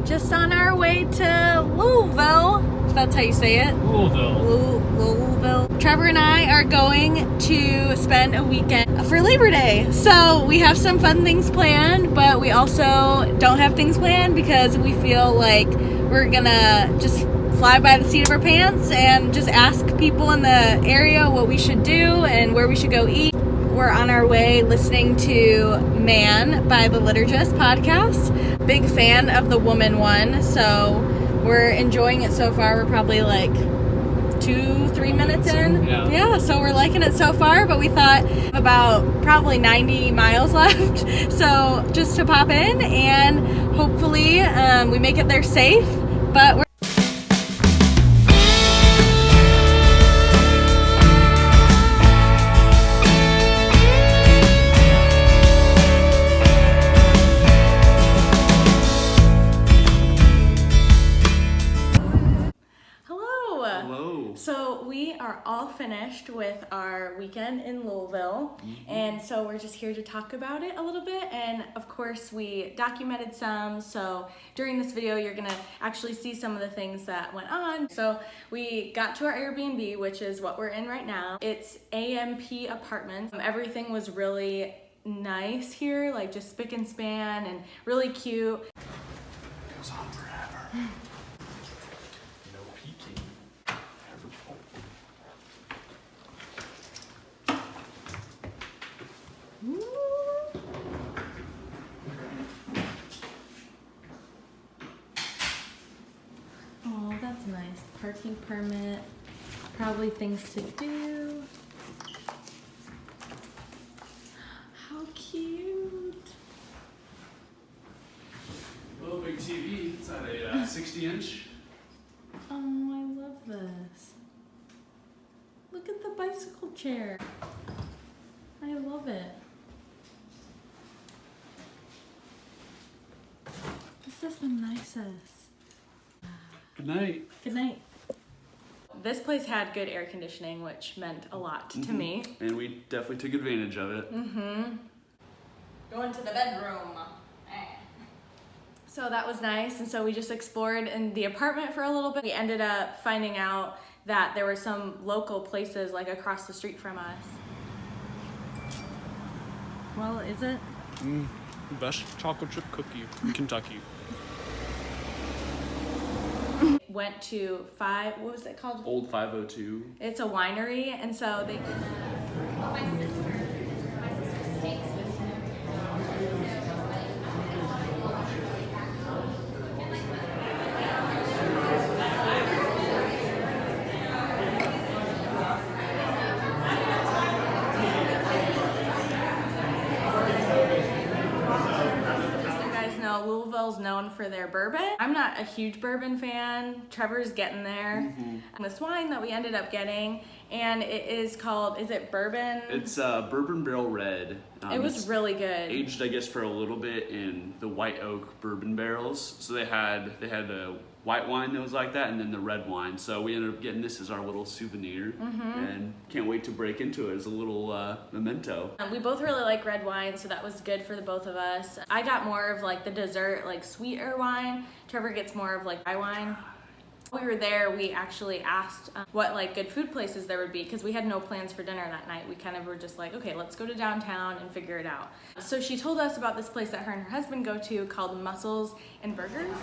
just on our way to Louisville, if that's how you say it. Louisville. Trevor and I are going to spend a weekend for Labor Day. So we have some fun things planned, but we also don't have things planned because we feel like we're gonna just fly by the seat of our pants and just ask people in the area what we should do and where we should go eat. We're on our way listening to Man by the Liturgist podcast. Big fan of the woman one, so we're enjoying it so far. We're probably like 2-3 minutes in. Yeah, so we're liking it so far, but we thought about probably 90 miles left. So just to pop in and hopefully we make it there safe. But we're So we are all finished with our weekend in Louisville, and so we're just here to talk about it a little bit, and of course we documented some, so during this video you're gonna actually see some of the things that went on. So we got to our Airbnb, which is what we're in right now. It's AMP Apartments. Everything was really nice here, like just spick and span and really cute. It goes on forever. Oh, that's nice. Parking permit, probably things to do. How cute. Little big TV. It's at a 60-inch. Oh, I love this. Look at the bicycle chair. I love it. This is the nicest. Good night. Good night. This place had good air conditioning, which meant a lot to me. And we definitely took advantage of it. Going to the bedroom. So that was nice, and so we just explored in the apartment for a little bit. We ended up finding out that there were some local places like across the street from us. Well, is it? Best chocolate chip cookie in Kentucky. Went to what was it called? Old 502. It's a winery, and so they My sister takes with Louisville's known for their bourbon. I'm not a huge bourbon fan. Trevor's getting there. And this wine that we ended up getting, and it is called, is it bourbon? It's Bourbon Barrel Red. It was really good. Aged, I guess, for a little bit in the white oak bourbon barrels. So they had the white wine that was like that, and then the red wine. So we ended up getting this as our little souvenir, and can't wait to break into it as a little memento. We both really like red wine, so that was good for the both of us. I got more of like the dessert, like sweeter wine. Trevor gets more of like dry wine. While we were there, we actually asked what like good food places there would be, because we had no plans for dinner that night. We kind of were just like, okay, let's go to downtown and figure it out. So she told us about this place that her and her husband go to called Mussels and Burgers.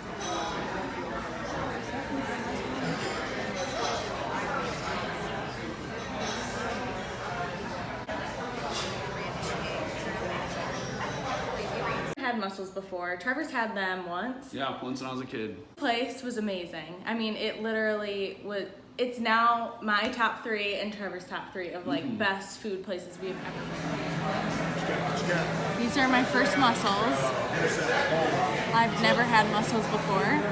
Had mussels before. Trevor's had them once. Yeah, once when I was a kid. The place was amazing. I mean, it literally was. It's now my top 3 and Trevor's top 3 of like best food places we've ever been. These are my first mussels. I've never had mussels before,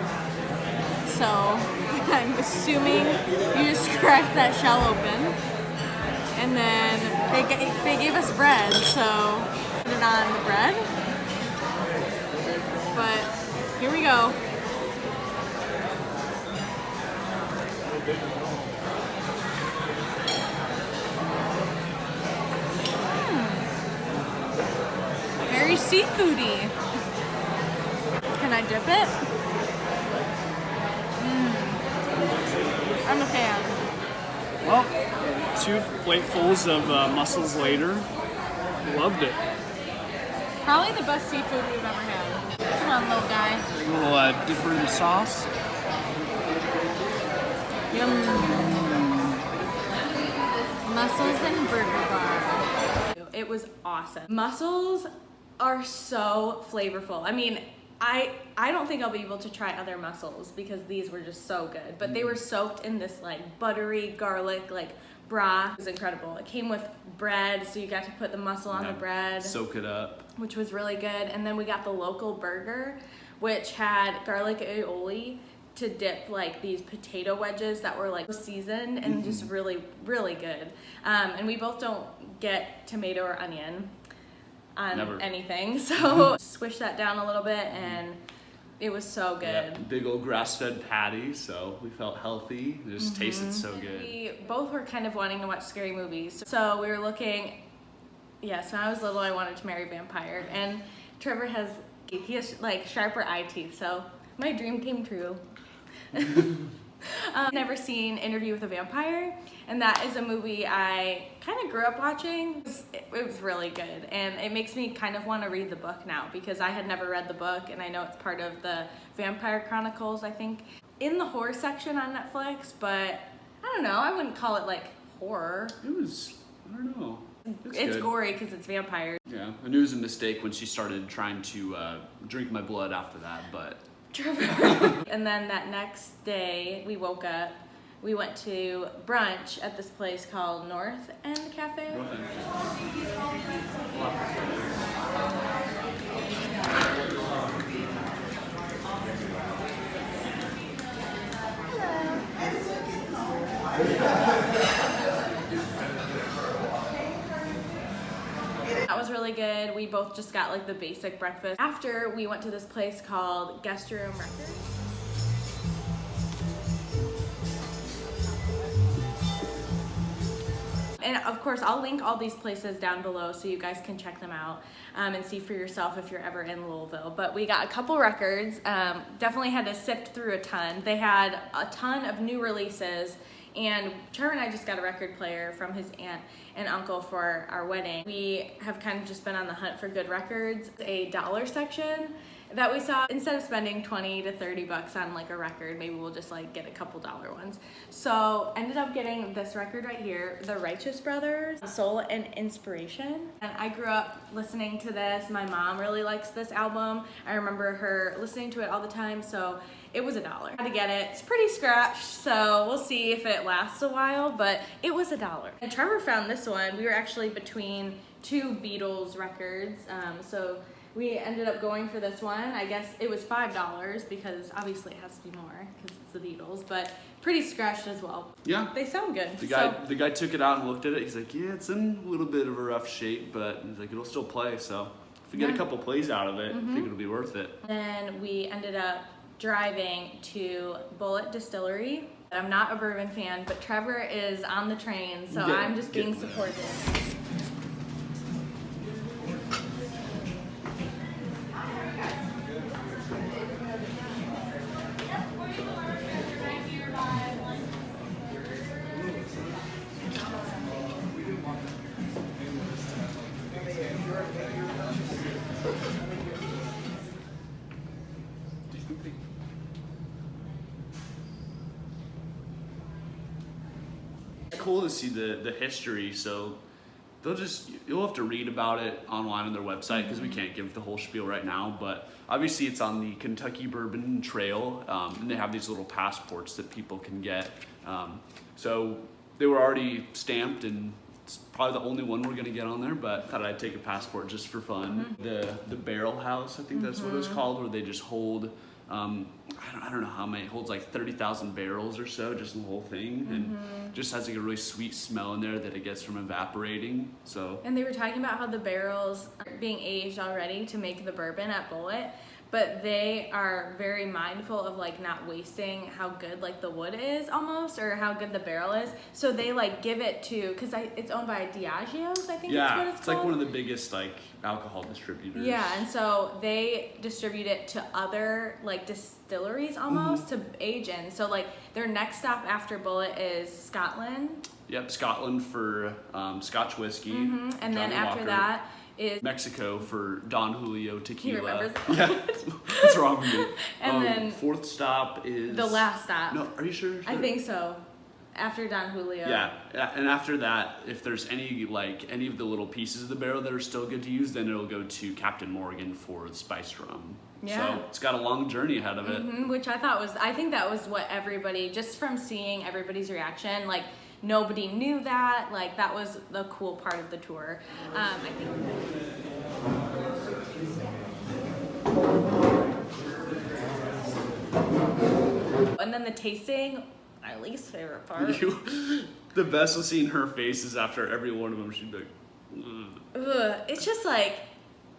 so I'm assuming you just crack that shell open, and then they gave us bread, so put it on the bread. But here we go. Very seafoody. Can I dip it? I'm a fan. Well, 2 platefuls of mussels later. Loved it. Probably the best seafood we've ever had. Come on, little guy. A little dipper in the sauce. Yum. Mussels and burger bar. It was awesome. Mussels are so flavorful. I mean, I don't think I'll be able to try other mussels because these were just so good. But they were soaked in this like buttery garlic like broth. It was incredible. It came with bread, so you got to put the mussel on the bread. Soak it up. Which was really good. And then we got the local burger, which had garlic aioli to dip like these potato wedges that were like seasoned and just really, really good. And we both don't get tomato or onion on anything, so swish that down a little bit and it was so good. Yeah, big old grass-fed patty, so we felt healthy. It just tasted so good. We both were kind of wanting to watch scary movies, so we were looking. Yes, when I was little, I wanted to marry a vampire, and Trevor has like sharper eye teeth, so my dream came true. Never seen Interview with a Vampire, and that is a movie I kind of grew up watching. It was really good, and it makes me kind of want to read the book now because I had never read the book, and I know it's part of the Vampire Chronicles, I think, in the horror section on Netflix, but I don't know, I wouldn't call it like horror. It was, I don't know. It's gory because it's vampires. Yeah, I knew it was a mistake when she started trying to drink my blood after that, but... And then that next day, we woke up, we went to brunch at this place called North End Cafe. North End. That was really good. We both just got like the basic breakfast. After, we went to this place called Guest Room Records. And of course, I'll link all these places down below so you guys can check them out and see for yourself if you're ever in Louisville. But we got a couple records. Definitely had to sift through a ton. They had a ton of new releases, and Trevor and I just got a record player from his aunt and uncle for our wedding. We have kind of just been on the hunt for good records. A dollar section that we saw, instead of spending 20 to 30 bucks on like a record, maybe we'll just like get a couple dollar ones. So ended up getting this record right here, The Righteous Brothers, Soul and Inspiration. And I grew up listening to this. My mom really likes this album. I remember her listening to it all the time, so it was $1. Had to get it. It's pretty scratched, so we'll see if it lasts a while, but it was $1. And Trevor found this one. We were actually between 2 Beatles records, so we ended up going for this one. I guess it was $5 because obviously it has to be more because it's the Beatles, but pretty scratched as well. Yeah. They sound good. The guy took it out and looked at it. He's like, yeah, it's in a little bit of a rough shape, but he's like, it'll still play. So if we get a couple plays out of it, I think it'll be worth it. Then we ended up driving to Bullet Distillery. I'm not a bourbon fan, but Trevor is on the train, so I'm just being supportive. It's cool to see the history, so you'll have to read about it online on their website because we can't give the whole spiel right now, but obviously it's on the Kentucky Bourbon Trail, and they have these little passports that people can get. So they were already stamped, and it's probably the only one we're gonna get on there, but thought I'd take a passport just for fun. The Barrel House, I think that's what it was called, where they just hold, I don't know how many, it holds like 30,000 barrels or so, just in the whole thing, and just has like a really sweet smell in there that it gets from evaporating. So. And they were talking about how the barrels are being aged already to make the bourbon at Bullet, but they are very mindful of like not wasting how good like the wood is almost, or how good the barrel is. So they like give it to, because it's owned by Diageo's, I think Yeah, what it's it's called. like one of the biggest like alcohol distributors. Yeah, and so they distribute it to other like distilleries almost to age in. So like their next stop after Bullet is Scotland. Yep, Scotland for Scotch whiskey. And then Johnny after Walker. that is Mexico for Don Julio tequila. He remembers Yeah, what's wrong with me? And then fourth stop is the last stop. No, are you sure? I think so. After Don Julio. Yeah, and after that, if there's any of the little pieces of the barrel that are still good to use, then it'll go to Captain Morgan for the spiced rum. Yeah. So it's got a long journey ahead of it. Which I think that was what everybody, just from seeing everybody's reaction, like nobody knew that. Like that was the cool part of the tour. I think. And then the tasting, my least favorite part. The best was seeing her faces after every one of them. She'd be like, Ugh, it's just like,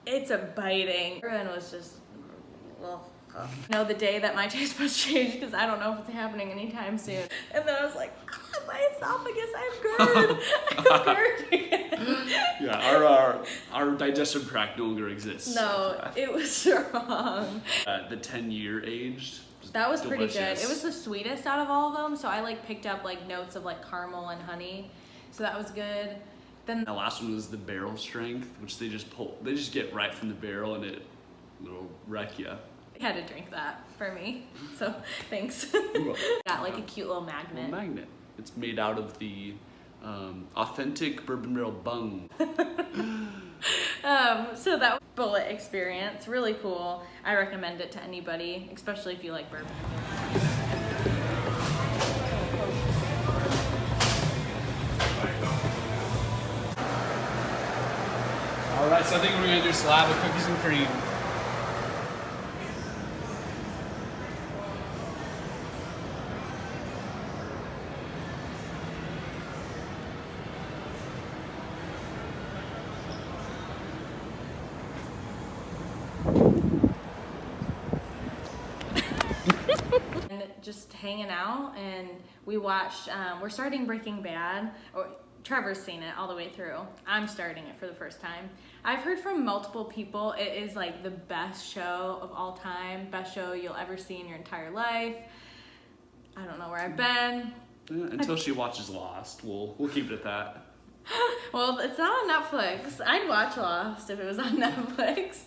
it's a biting. Everyone was just, well, you know, the day that my taste buds changed, because I don't know if it's happening anytime soon. And then I was like, my esophagus, I have GERD. yeah, our digestive tract no longer exists. No, it was wrong. The 10-year aged. That was pretty good. delicious. It was the sweetest out of all of them, so I like picked up like notes of like caramel and honey, so that was good. Then The last one was the barrel strength, which they just get right from the barrel and it'll wreck you. I had to drink that for me, so thanks. Got like a cute little magnet. Magnet. It's made out of the authentic bourbon barrel bung. So that Bullet experience, really cool. I recommend it to anybody, especially if you like bourbon. All right, so I think we're gonna do a slab of cookies and cream. And just hanging out, and we watched, we're starting Breaking Bad, or Trevor's seen it all the way through. I'm starting it for the first time. I've heard from multiple people it is like the best show of all time, best show you'll ever see in your entire life. I don't know where I've been. Until she watches Lost, we'll keep it at that. Well, it's not on Netflix. I'd watch Lost if it was on Netflix.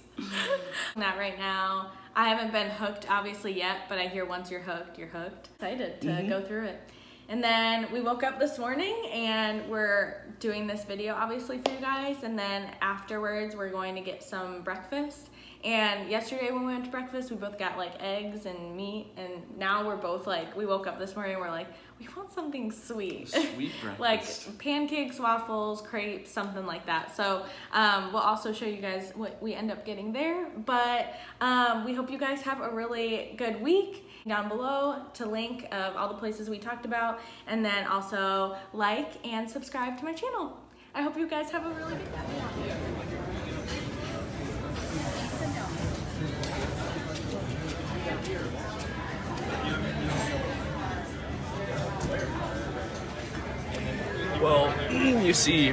Not right now. I haven't been hooked obviously yet, but I hear once you're hooked, you're hooked. Excited to go through it. And then we woke up this morning and we're doing this video obviously for you guys, and then afterwards we're going to get some breakfast. And yesterday when we went to breakfast, we both got like eggs and meat, and now we're both like, we woke up this morning and we're like, we want something sweet. Sweet breakfast. Like pancakes, waffles, crepes, something like that. So we'll also show you guys what we end up getting there. But we hope you guys have a really good week. Down below to link of all the places we talked about, and then also like and subscribe to my channel. I hope you guys have a really good day. Well, you see,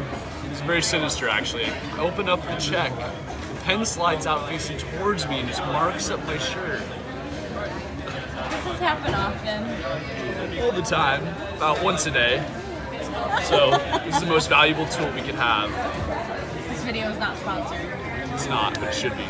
it's very sinister actually. I open up the check, the pen slides out facing towards me and just marks up my shirt. This has happened often. All the time, about once a day. So, this is the most valuable tool we could have. This video is not sponsored. It's not, but it should be.